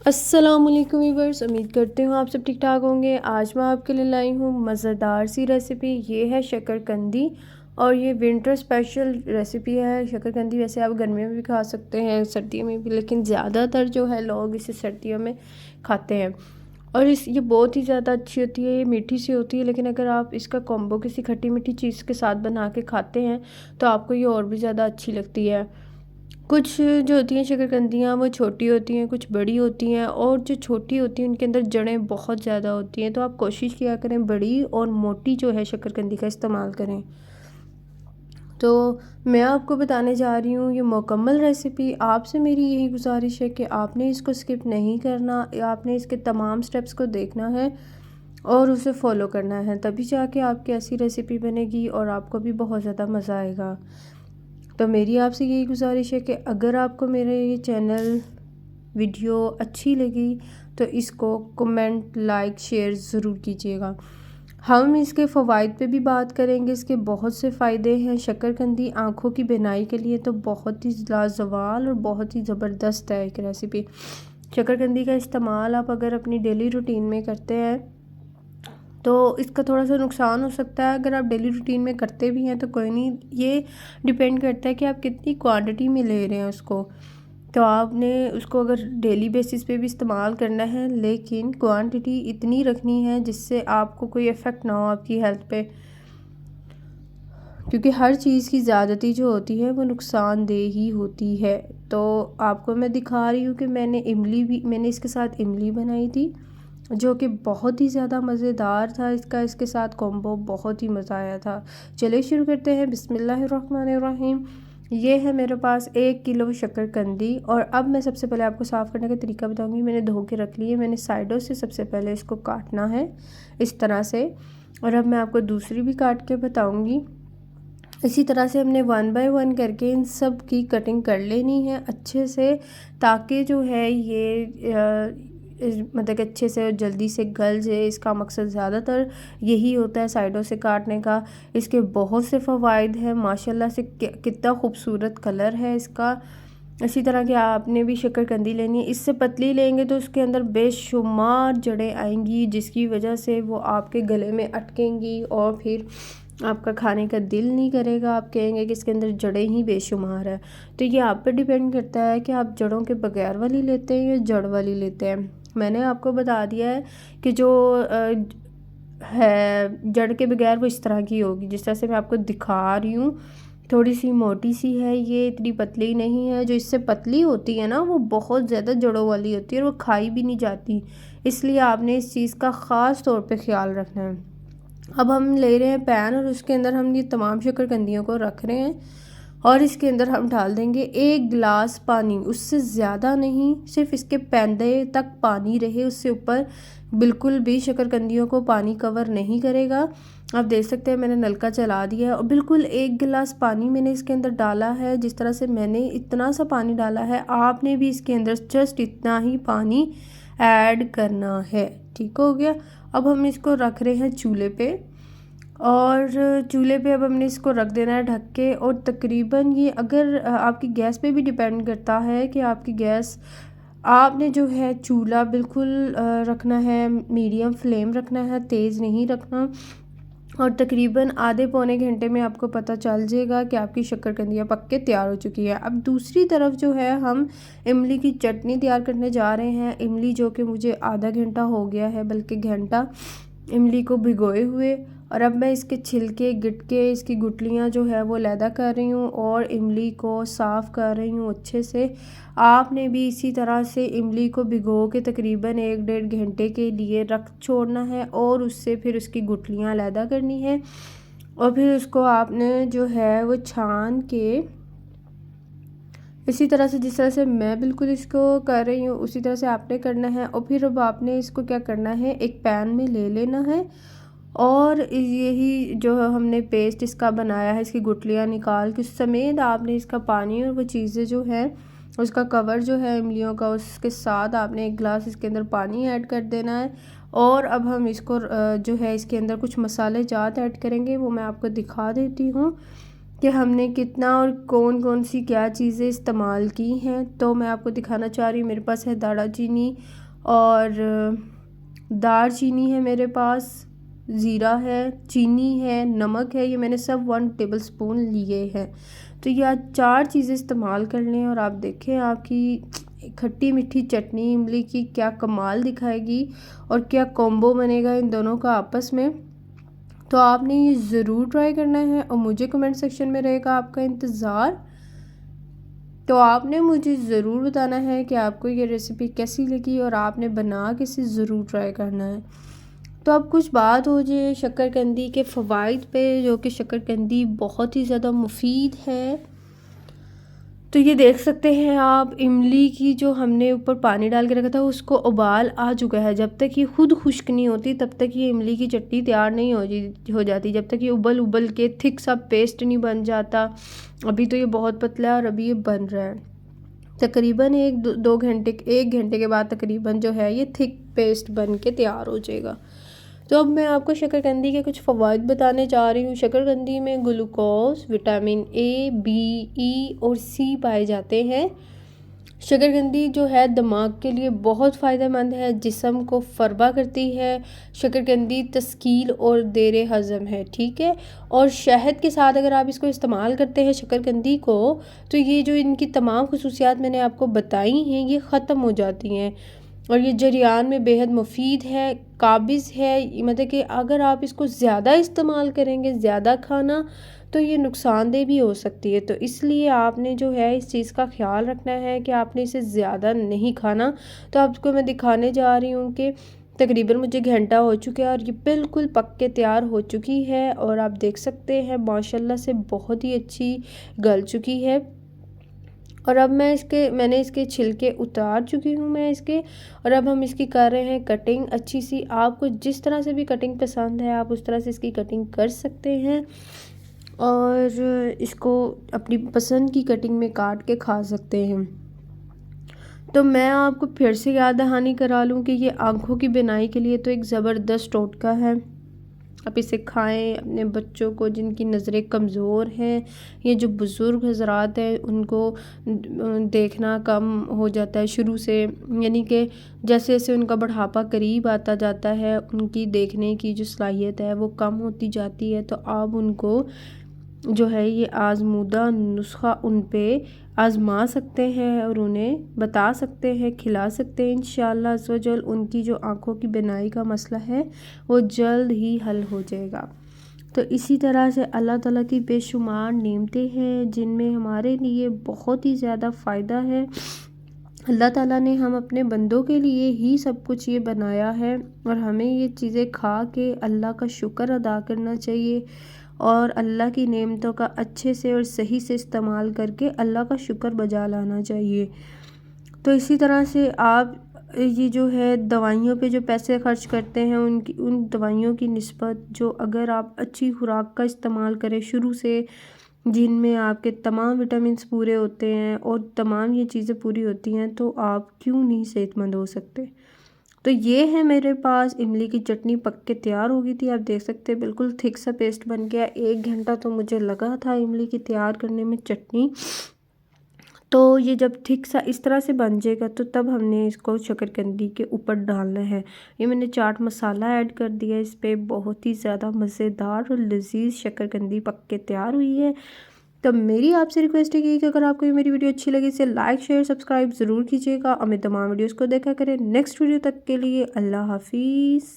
अस्सलामुअलैकुम वीवर्स, उम्मीद करती हूँ आप सब ठीक ठाक होंगे। आज मैं आपके लिए लाई हूँ मज़ेदार सी रेसिपी। ये है शकरकंदी और ये विंटर स्पेशल रेसिपी है। शकरकंदी वैसे आप गर्मियों में भी खा सकते हैं, सर्दियों में भी, लेकिन ज़्यादातर जो है लोग इसे सर्दियों में खाते हैं। और ये बहुत ही ज़्यादा अच्छी होती है, ये मीठी सी होती है, लेकिन अगर आप इसका कॉम्बो किसी खट्टी मीठी चीज़ के साथ बना के खाते हैं तो आपको ये और भी ज़्यादा अच्छी लगती है। कुछ जो होती हैं शकरकंदियाँ वो छोटी होती हैं, कुछ बड़ी होती हैं, और जो छोटी होती हैं उनके अंदर जड़ें बहुत ज़्यादा होती हैं। तो आप कोशिश किया करें बड़ी और मोटी जो है शकरकंदी का इस्तेमाल करें। तो मैं आपको बताने जा रही हूँ ये मुकम्मल रेसिपी। आपसे मेरी यही गुजारिश है कि आपने इसको स्किप नहीं करना, आपने इसके तमाम स्टेप्स को देखना है और उसे फॉलो करना है, तभी जाके आपकी ऐसी रेसिपी बनेगी और आपको भी बहुत ज़्यादा मज़ा आएगा। तो मेरी आपसे यही गुजारिश है कि अगर आपको मेरे ये चैनल वीडियो अच्छी लगी तो इसको कमेंट, लाइक, शेयर ज़रूर कीजिएगा। हम इसके फ़वाइद पे भी बात करेंगे। इसके बहुत से फ़ायदे हैं। शकरकंदी आँखों की बीनाई के लिए तो बहुत ही लाजवाल और बहुत ही ज़बरदस्त है एक रेसिपी। शकरकंदी का इस्तेमाल आप अगर अपनी डेली रूटीन में करते हैं तो इसका थोड़ा सा नुकसान हो सकता है। अगर आप डेली रूटीन में करते भी हैं तो कोई नहीं, ये डिपेंड करता है कि आप कितनी क्वांटिटी में ले रहे हैं उसको। तो आपने उसको अगर डेली बेसिस पे भी इस्तेमाल करना है, लेकिन क्वांटिटी इतनी रखनी है जिससे आपको कोई इफ़ेक्ट ना हो आपकी हेल्थ पे, क्योंकि हर चीज़ की ज़्यादती जो होती है वो नुकसानदेह ही होती है। तो आपको मैं दिखा रही हूँ कि मैंने इसके साथ इमली बनाई थी, जो कि बहुत ही ज़्यादा मज़ेदार था। इसके साथ कॉम्बो बहुत ही मज़ा आया था। चलिए शुरू करते हैं। बिस्मिल्लाहिर्रहमानिर्रहीम। ये है मेरे पास 1 किलो शकरकंदी, और अब मैं सबसे पहले आपको साफ़ करने का तरीका बताऊंगी। मैंने धो के रख ली है। मैंने साइडों से सबसे पहले इसको काटना है इस तरह से, और अब मैं आपको दूसरी भी काट के बताऊंगी। इसी तरह से हमने 1 बाय 1 करके इन सब की कटिंग कर लेनी है अच्छे से, ताकि जो है ये मतलब कि अच्छे से और जल्दी से गल जाए। इसका मकसद ज़्यादातर यही होता है साइडों से काटने का। इसके बहुत से फ़वाइद हैं माशाल्लाह से, कितना खूबसूरत कलर है इसका। इसी तरह के आपने भी शकरकंदी लेनी है। इससे पतली लेंगे तो उसके अंदर बेशुमार जड़ें आएंगी, जिसकी वजह से वो आपके गले में अटकेंगी और फिर आपका खाने का दिल नहीं करेगा। आप कहेंगे कि इसके अंदर जड़ें ही बेशुमार है। तो ये आप पे डिपेंड करता है कि आप जड़ों के बगैर वाली लेते हैं या जड़ वाली लेते हैं। मैंने आपको बता दिया है कि जो है जड़ के बगैर वो इस तरह की होगी, जिस तरह से मैं आपको दिखा रही हूँ। थोड़ी सी मोटी सी है ये, इतनी पतली नहीं है। जो इससे पतली होती है ना वो बहुत ज़्यादा जड़ों वाली होती है और वो खाई भी नहीं जाती, इसलिए आपने इस चीज़ का ख़ास तौर पे ख्याल रखना है। अब हम ले रहे हैं पैन और उसके अंदर हम ये तमाम शकरकंदियों को रख रहे हैं, और इसके अंदर हम डाल देंगे 1 गिलास पानी, उससे ज़्यादा नहीं, सिर्फ इसके पैंदे तक पानी रहे, उससे ऊपर बिल्कुल भी शकरकंदियों को पानी कवर नहीं करेगा। आप देख सकते हैं मैंने नलका चला दिया है और बिल्कुल 1 गिलास पानी मैंने इसके अंदर डाला है। जिस तरह से मैंने इतना सा पानी डाला है, आपने भी इसके अंदर जस्ट इतना ही पानी ऐड करना है। ठीक हो गया। अब हम इसको रख रहे हैं चूल्हे पे, और चूल्हे पे अब हमने इसको रख देना है ढक के। और तकरीबन ये अगर आपकी गैस पे भी डिपेंड करता है कि आपकी गैस, आपने जो है चूल्हा बिल्कुल रखना है, मीडियम फ्लेम रखना है, तेज़ नहीं रखना। और तकरीबन आधे पौने घंटे में आपको पता चल जाएगा कि आपकी शकरकंदियाँ पक के तैयार हो चुकी है। अब दूसरी तरफ जो है हम इमली की चटनी तैयार करने जा रहे हैं। इमली जो कि मुझे आधा घंटा हो गया है, बल्कि घंटा, इमली को भिगोए हुए। और अब मैं इसके छिलके, गिटके, इसकी गुठलियाँ जो है वो लैदा कर रही हूँ और इमली को साफ़ कर रही हूँ अच्छे से। आपने भी इसी तरह से इमली को भिगो के तकरीबन 1 डेढ़ घंटे के लिए रख छोड़ना है, और उससे फिर उसकी गुठलियाँ लैदा करनी है। और फिर उसको आपने जो है वो छान के, इसी तरह से जिस तरह से मैं बिल्कुल इसको कर रही हूँ उसी तरह से आपने करना है। और फिर अब आपने इसको क्या करना है, एक पैन में ले लेना है, और यही जो हमने पेस्ट इसका बनाया है, इसकी गुठलियाँ निकाल के समेत आपने इसका पानी और वो चीज़ें जो है उसका कवर जो है इमलियों का, उसके साथ आपने 1 गिलास इसके अंदर पानी ऐड कर देना है। और अब हम इसको जो है इसके अंदर कुछ मसाले जात ऐड करेंगे, वो मैं आपको दिखा देती हूँ। कि हमने कितना और कौन कौन सी क्या चीज़ें इस्तेमाल की हैं। तो मैं आपको दिखाना चाह रही हूँ। मेरे पास है दालचीनी और दालचीनी है, मेरे पास ज़ीरा है, चीनी है, नमक है। ये मैंने सब 1 टेबलस्पून लिए हैं। तो ये आज 4 चीज़ें इस्तेमाल कर लें और आप देखें आपकी खट्टी मीठी चटनी इमली की क्या कमाल दिखाएगी और क्या कॉम्बो बनेगा इन दोनों का आपस में। तो आपने ये ज़रूर ट्राई करना है और मुझे कमेंट सेक्शन में रहेगा आपका इंतज़ार। तो आपने मुझे ज़रूर बताना है कि आपको ये रेसिपी कैसी लगी और आपने बना के इसे ज़रूर ट्राई करना है। तो अब कुछ बात हो जाए शक्करकंदी के फ़वाइद पे, जो कि शक्करकंदी बहुत ही ज़्यादा मुफीद है। तो ये देख सकते हैं आप, इमली की जो हमने ऊपर पानी डाल के रखा था उसको उबाल आ चुका है। जब तक ये खुद खुश्क नहीं होती तब तक ये इमली की चटनी तैयार नहीं हो जाती, जब तक ये उबल उबल के थिक सा पेस्ट नहीं बन जाता। अभी तो ये बहुत पतला है और अभी ये बन रहा है। तकरीबन 1 घंटे के बाद तकरीबन जो है ये थिक पेस्ट बन के तैयार हो जाएगा। तो अब मैं आपको शक्करकंदी के कुछ फ़वाइद बताने जा रही हूँ। शक्करकंदी में ग्लूकोज, विटामिन ए, बी, ई और सी पाए जाते हैं। शक्करकंदी जो है दिमाग के लिए बहुत फ़ायदेमंद है, जिस्म को फरबा करती है। शक्करकंदी तस्कील और देर हज़म है, ठीक है। और शहद के साथ अगर आप इसको इस्तेमाल करते हैं शक्करकंदी को, तो ये जो इनकी तमाम खुसूसियात मैंने आपको बताई हैं ये ख़त्म हो जाती हैं। और ये जरियान में बेहद मुफीद है, काबिज़ है। मतलब कि अगर आप इसको ज़्यादा इस्तेमाल करेंगे, ज़्यादा खाना, तो ये नुकसानदेह भी हो सकती है। तो इसलिए आपने जो है इस चीज़ का ख्याल रखना है कि आपने इसे ज़्यादा नहीं खाना। तो आपको मैं दिखाने जा रही हूँ कि तकरीबन मुझे घंटा हो चुका है और ये बिल्कुल पक के तैयार हो चुकी है। और आप देख सकते हैं माशाल्लाह से बहुत ही अच्छी गल चुकी है। और अब मैंने इसके छिलके उतार चुकी हूँ मैं इसके। और अब हम इसकी कर रहे हैं कटिंग अच्छी सी। आपको जिस तरह से भी कटिंग पसंद है आप उस तरह से इसकी कटिंग कर सकते हैं और इसको अपनी पसंद की कटिंग में काट के खा सकते हैं। तो मैं आपको फिर से याद दहानी करा लूँ कि ये आँखों की बिनाई के लिए तो एक ज़बरदस्त टोटका है। आप इसे खाएं अपने बच्चों को जिनकी नज़रें कमज़ोर हैं, ये जो बुज़ुर्ग हज़रात हैं उनको देखना कम हो जाता है शुरू से, यानी कि जैसे जैसे उनका बुढ़ापा करीब आता जाता है उनकी देखने की जो सलाहियत है वो कम होती जाती है। तो आप उनको जो है ये आज़मूदा नुस्खा उन पे आज़मा सकते हैं और उन्हें बता सकते हैं, खिला सकते हैं। इंशाअल्लाह अज़्ज़ व जल उनकी जो आँखों की बिनाई का मसला है वो जल्द ही हल हो जाएगा। तो इसी तरह से अल्लाह ताला की बेशुमार नेमतें हैं जिनमें हमारे लिए बहुत ही ज़्यादा फ़ायदा है। अल्लाह ताला ने हम अपने बंदों के लिए ही सब कुछ ये बनाया है और हमें ये चीज़ें खा के अल्लाह का शुक्र अदा करना चाहिए और अल्लाह की नेमतों का अच्छे से और सही से इस्तेमाल करके अल्लाह का शुक्र बजा लाना चाहिए। तो इसी तरह से आप ये जो है दवाइयों पे जो पैसे खर्च करते हैं उन दवाइयों की निस्बत जो अगर आप अच्छी खुराक का इस्तेमाल करें शुरू से, जिनमें आपके तमाम विटामिन्स पूरे होते हैं और तमाम ये चीज़ें पूरी होती हैं, तो आप क्यों नहीं सेहतमंद हो सकते। तो ये है मेरे पास इमली की चटनी पक के तैयार हो गई थी। आप देख सकते हैं बिल्कुल थिक सा पेस्ट बन गया। 1 घंटा तो मुझे लगा था इमली की तैयार करने में चटनी। तो ये जब थिक सा इस तरह से बन जाएगा तो तब हमने इसको शक्करकंदी के ऊपर डालना है। ये मैंने चाट मसाला ऐड कर दिया इस पर। बहुत ही ज़्यादा मज़ेदार और लजीज शक्करकंदी पक के तैयार हुई है। तो मेरी आपसे रिक्वेस्ट है कि अगर आपको ये मेरी वीडियो अच्छी लगी इसे लाइक शेयर सब्सक्राइब ज़रूर कीजिएगा और मेरे तमाम वीडियोज़ को देखा करें। नेक्स्ट वीडियो तक के लिए अल्लाह हाफिज़।